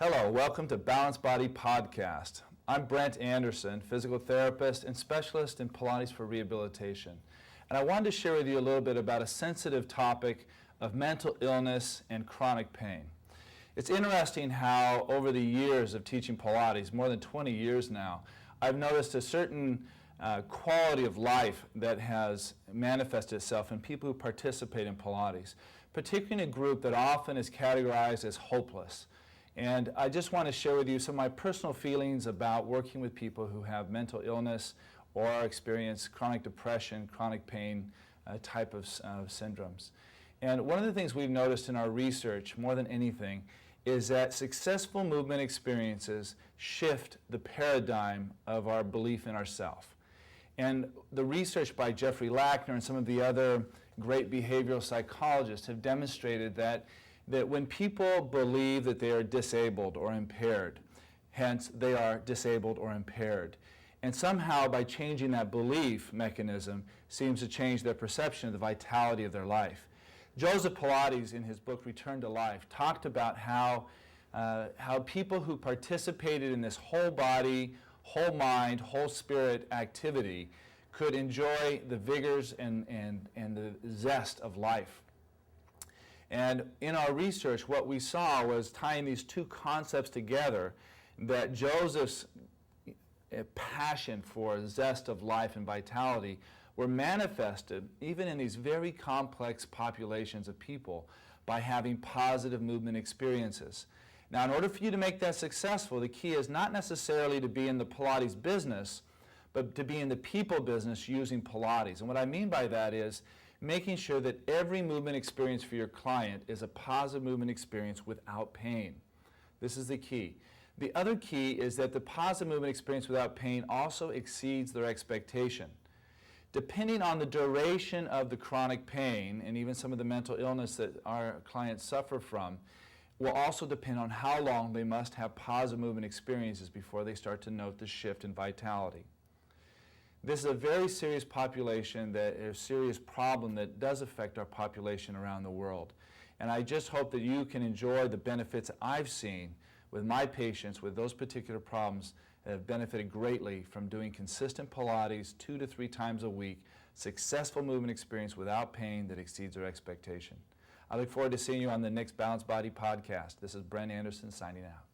Hello, welcome to Balanced Body Podcast. I'm Brent Anderson, physical therapist and specialist in Pilates for rehabilitation. And I wanted to share with you a little bit about a sensitive topic of mental illness and chronic pain. It's interesting how over the years of teaching Pilates, more than 20 years now, I've noticed a certain quality of life that has manifested itself in people who participate in Pilates, particularly in a group that often is categorized as hopeless. And I just want to share with you some of my personal feelings about working with people who have mental illness or experience chronic depression, chronic pain type of syndromes. And one of the things we've noticed in our research, more than anything, is that successful movement experiences shift the paradigm of our belief in ourselves. And the research by Jeffrey Lackner and some of the other great behavioral psychologists have demonstrated that when people believe that they are disabled or impaired, hence they are disabled or impaired, and somehow by changing that belief mechanism seems to change their perception of the vitality of their life. Joseph Pilates, in his book Return to Life, talked about how people who participated in this whole body, whole mind, whole spirit activity could enjoy the vigors and the zest of life. And in our research, what we saw was tying these two concepts together, that Joseph's passion for zest of life and vitality were manifested even in these very complex populations of people by having positive movement experiences. Now, in order for you to make that successful, the key is not necessarily to be in the Pilates business, but to be in the people business using Pilates. And what I mean by that is making sure that every movement experience for your client is a positive movement experience without pain. This is the key. The other key is that the positive movement experience without pain also exceeds their expectation. Depending on the duration of the chronic pain and even some of the mental illness that our clients suffer from, will also depend on how long they must have positive movement experiences before they start to note the shift in vitality. This is a very serious population, a serious problem that does affect our population around the world. And I just hope that you can enjoy the benefits I've seen with my patients with those particular problems that have benefited greatly from doing consistent Pilates 2 to 3 times a week, successful movement experience without pain that exceeds their expectation. I look forward to seeing you on the next Balanced Body Podcast. This is Brent Anderson signing out.